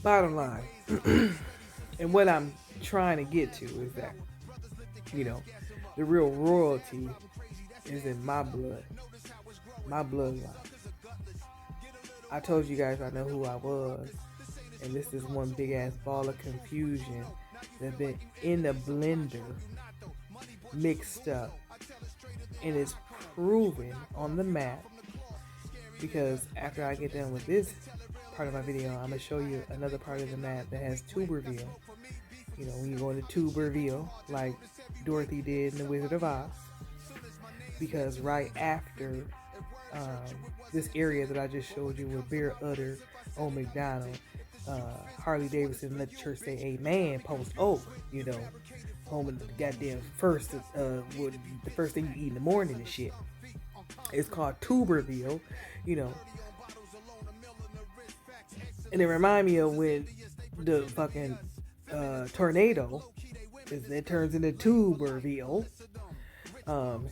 Bottom line, and what I'm trying to get to is that, you know, the real royalty is in my bloodline. I told you guys I know who I was, and this is one big ass ball of confusion that's been in the blender, mixed up, and it's proven on the map. Because after I get done with this part of my video, I'm gonna show you another part of the map that has Tuberville. You know, when you go into Tuberville, like Dorothy did in The Wizard of Oz, because right after this area that I just showed you with Bear Utter, Old McDonald, Harley Davidson, Let the Church Say Amen, Post Oak, you know, home of the goddamn first, the first thing you eat in the morning and shit. It's called Tuberville, you know. And it remind me of when the fucking tornado, it turns into Tuberville,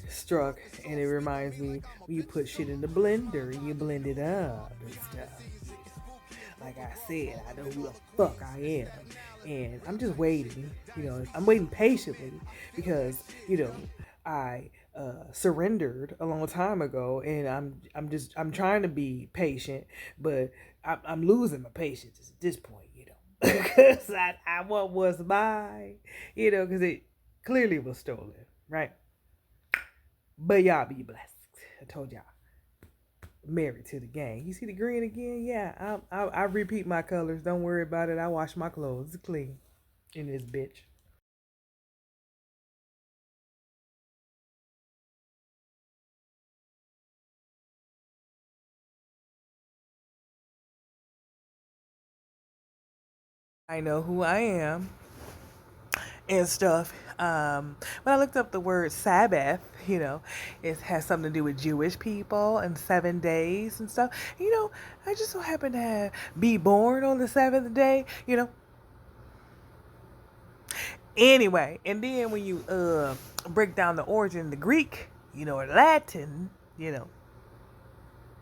struck, and it reminds me when you put shit in the blender and you blend it up and stuff. Like I said, I know who the fuck I am, and I'm just waiting. You know, I'm waiting patiently because, you know, I surrendered a long time ago, and I'm trying to be patient, but I'm losing my patience at this point, you know, because I what was mine, you know, because it clearly was stolen, right? But y'all be blessed. I told y'all, married to the gang. You see the green again? Yeah, I repeat my colors. Don't worry about it. I wash my clothes. It's clean in this bitch. I know who I am and stuff. When I looked up the word Sabbath, you know, it has something to do with Jewish people and 7 days and stuff. You know, I just so happen to be born on the seventh day, you know. Anyway, and then when you break down the origin, the Greek, you know, or Latin, you know,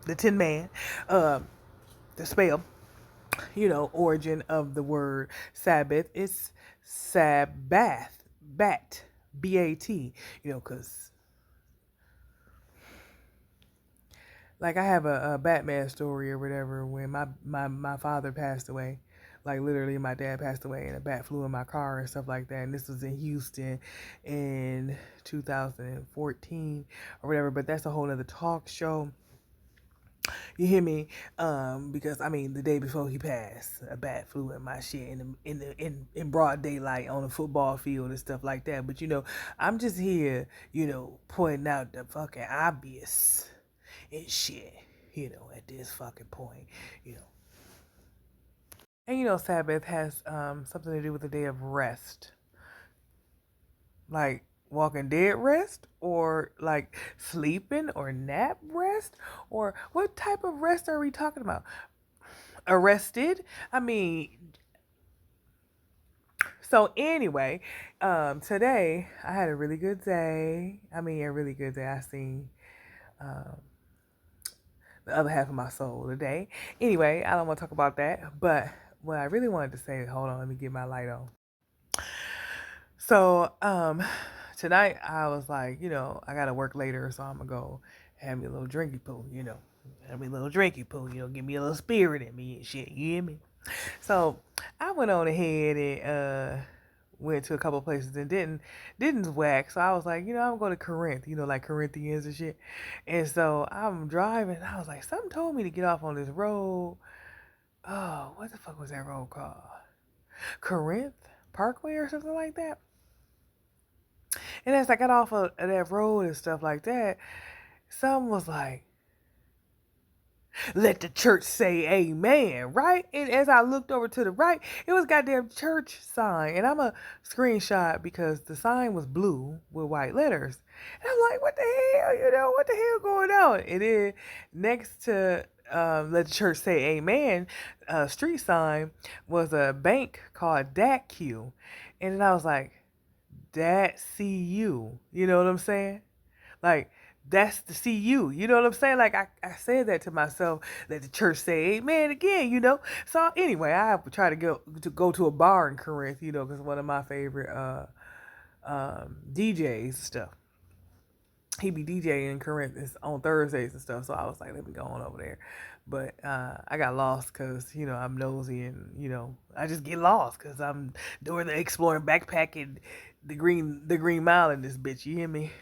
the Tin Man, the spell, you know, origin of the word Sabbath is Sabbath, bat, B-A-T, you know, because like I have a Batman story or whatever when my father passed away. Like literally my dad passed away and a bat flew in my car and stuff like that. And this was in Houston in 2014 or whatever. But that's a whole other talk show. You hear me? Because I mean, the day before he passed, a bat flew in my shit in broad daylight on a football field and stuff like that. But you know, I'm just here, you know, pointing out the fucking obvious and shit. You know, at this fucking point, you know. And you know, Sabbath has something to do with the day of rest, like Walking Dead rest, or like sleeping or nap rest, or what type of rest are we talking about? Arrested? I mean, so anyway, today I had a really good day. I mean, a really good day. I seen um, the other half of my soul today. Anyway, I don't want to talk about that, but what I really wanted to say, hold on, let me get my light on. So, tonight I was like, you know, I gotta work later, so I'm gonna go have me a little drinky poo, you know. Have me a little drinky poo, you know, give me a little spirit in me and shit, you hear me? So I went on ahead and went to a couple places and didn't whack. So I was like, you know, I'm going to Corinth, you know, like Corinthians and shit. And so I'm driving. And I was like, something told me to get off on this road. Oh, what the fuck was that road called? Corinth Parkway or something like that. And as I got off of that road and stuff like that, someone was like, let the church say amen, right? And as I looked over to the right, it was goddamn church sign. And I'm a screenshot because the sign was blue with white letters. And I'm like, what the hell? You know, what the hell going on? And then next to let the church say amen, street sign was a bank called DATQ. And then I was like, that CU. You know what I'm saying? Like that's the CU. You know what I'm saying? Like I said that to myself. Let the church say amen again, you know. So anyway, I try to go to a bar in Corinth, you know, because one of my favorite DJs and stuff. He be DJing in Corinth on Thursdays and stuff. So I was like, let me go on over there. But I got lost because, you know, I'm nosy and, you know, I just get lost because I'm doing the exploring, backpacking, the Green Mile in this bitch. You hear me?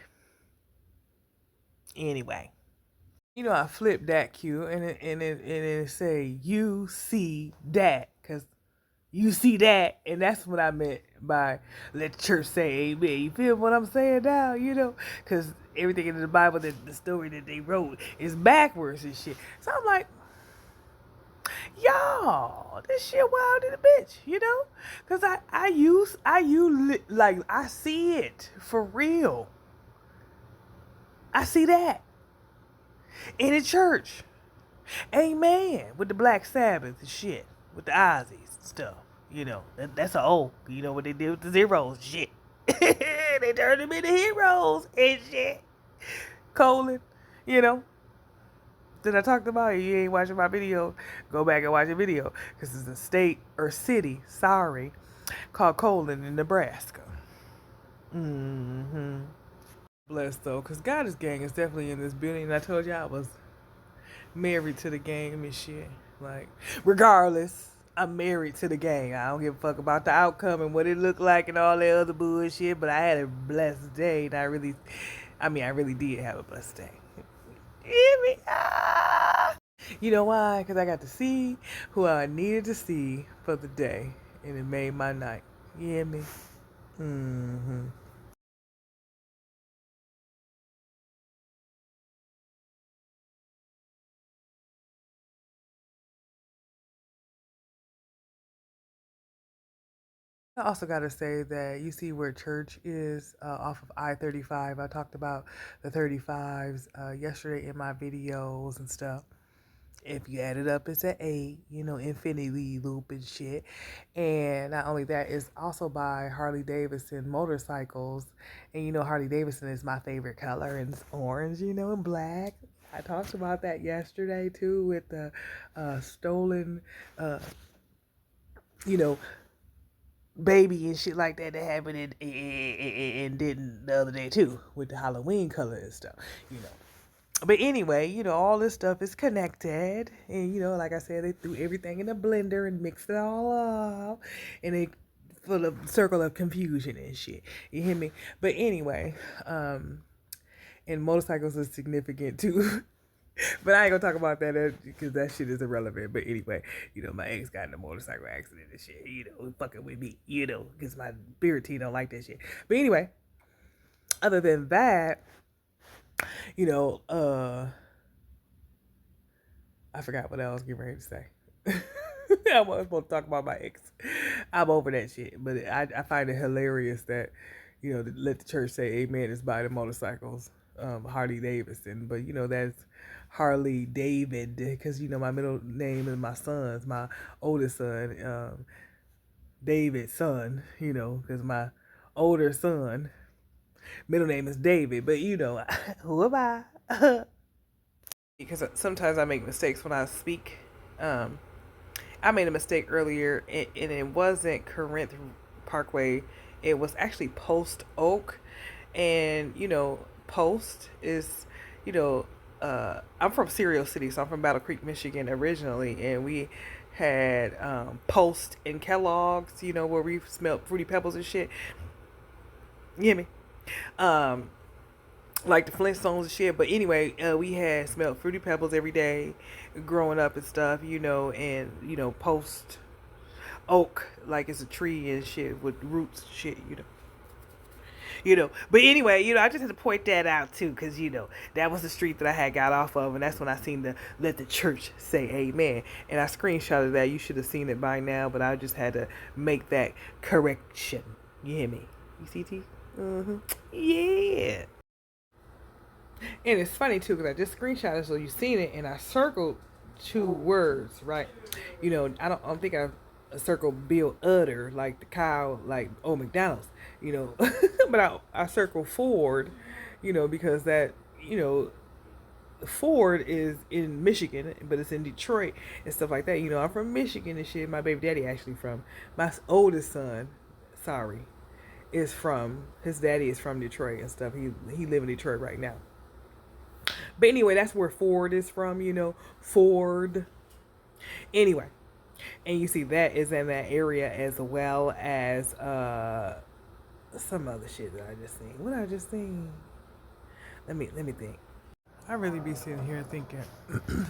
Anyway. You know, I flipped that cue and it say you see that because you see that, and that's what I meant by let the church say amen. You feel what I'm saying now? You know, because everything in the Bible, the story that they wrote is backwards and shit. So I'm like, y'all, this shit wild in a bitch, you know? Because like, I see it for real. I see that in the church. Amen. With the Black Sabbath and shit. With the Ozzies and stuff. You know, that's a old. You know what they did with the zeros and shit. They turned them into heroes and shit. Colon, you know. That I talked about it. You ain't watching my video. Go back and watch the video. Because it's a state or city, sorry, called Colon in Nebraska. Mm-hmm. Blessed though, because Goddess Gang is definitely in this building. And I told you I was married to the game and shit. Like, regardless, I'm married to the game. I don't give a fuck about the outcome and what it looked like and all that other bullshit. But I had a blessed day, and I really did have a blessed day. You hear me? Ah! You know why? Because I got to see who I needed to see for the day, and it made my night. You hear me? Mm-hmm. I also got to say that you see where church is off of I-35. I talked about the 35s yesterday in my videos and stuff. If you add it up, it's an 8, you know, infinity loop and shit. And not only that, it's also by Harley Davidson motorcycles. And you know, Harley Davidson is my favorite color, and it's orange, you know, and black. I talked about that yesterday too with the stolen, uh, you know, baby and shit like that happened and did the other day too with the Halloween color and stuff, you know. But anyway, you know, all this stuff is connected, and you know, like I said, they threw everything in a blender and mixed it all up, and they full of circle of confusion and shit. You hear me? But anyway, and motorcycles are significant too. But I ain't gonna talk about that because that shit is irrelevant. But anyway, you know, my ex got in a motorcycle accident and shit, you know, fucking with me, you know, because my spirit team don't like that shit. But anyway, other than that, you know, I forgot what I was getting ready to say. I was supposed to talk about my ex. I'm over that shit. But I find it hilarious that, you know, let the church say amen is by the motorcycles, Harley Davidson. But, you know, that's Harley David because, you know, my middle name is my son's, my oldest son, David's son, you know, because my older son, middle name is David. But, you know, who am I? Because sometimes I make mistakes when I speak. Um, I made a mistake earlier, and it wasn't Corinth Parkway. It was actually Post Oak, and you know, Post is, you know, I'm from Cereal City, so I'm from Battle Creek, Michigan originally, and we had Post and Kellogg's, you know, where we smelled Fruity Pebbles and shit. You hear me? Um, like the Flintstones and shit. But anyway, we had smelled Fruity Pebbles every day growing up and stuff, you know, and, you know, Post Oak, like it's a tree and shit with roots and shit, you know. You know, but anyway, you know, I just had to point that out too, because you know that was the street that I had got off of, and that's when I seen the let the church say amen, and I screenshotted that. You should have seen it by now, but I just had to make that correction. You hear me? You see, T? Mm-hmm. Yeah. And it's funny too because I just screenshotted so you seen it, and I circled two words, right? You know, I don't think I circled Bill Udder like the cow, like Old McDonald's, you know, but I circled Ford, you know, because that you know, Ford is in Michigan, but it's in Detroit and stuff like that. You know, I'm from Michigan and shit. My baby daddy actually from my oldest son. Sorry, is from his daddy is from Detroit and stuff. He live in Detroit right now. But anyway, that's where Ford is from. You know, Ford. Anyway, and you see that is in that area as well as some other shit that I just seen. What I just seen? Let me think. I really be sitting here thinking,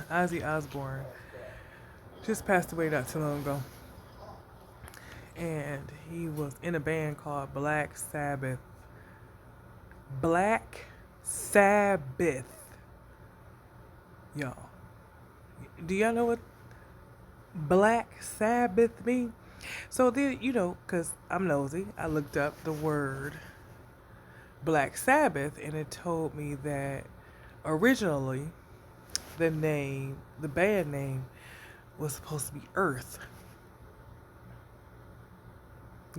Ozzy Osbourne just passed away not too long ago, and he was in a band called Black Sabbath. Black Sabbath, y'all. Do y'all know what Black Sabbath mean? So then, you know, cause I'm nosy, I looked up the word Black Sabbath, and it told me that originally the band name was supposed to be Earth.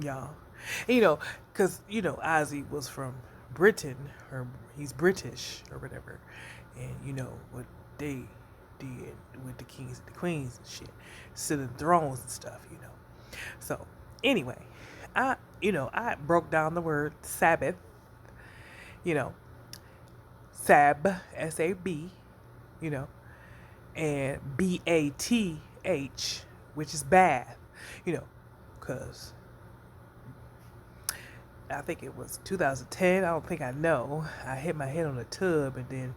Y'all. And, you know, because, you know, Ozzy was from Britain, or he's British, or whatever. And, you know, what they did with the kings and the queens and shit, sitting thrones and stuff, you know. So, anyway, I broke down the word Sabbath, you know, Sab, S-A-B, you know, and B-A-T-H, which is bath, you know, because I think it was 2010. I don't think I know. I hit my head on a tub, and then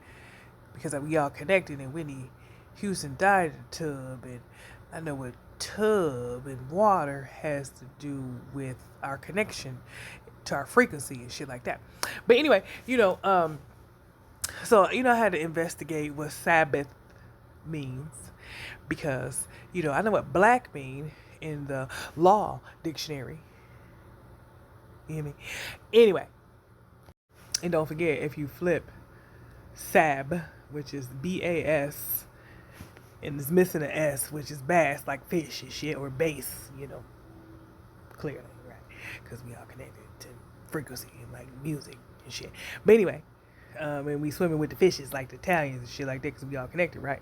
because we all connected, and Whitney Houston died in the tub, and I know what tub and water has to do with our connection to our frequency and shit like that. But anyway, you know, so you know, I had to investigate what Sabbath means, because you know I know what black mean in the law dictionary. You hear me? Anyway, and don't forget, if you flip Sab, which is B-A-S, and it's missing an S, which is bass, like fish and shit, or bass, you know, clearly, right? Because we all connected to frequency and like music and shit. But anyway, and we swimming with the fishes like the Italians and shit like that, because we all connected, right?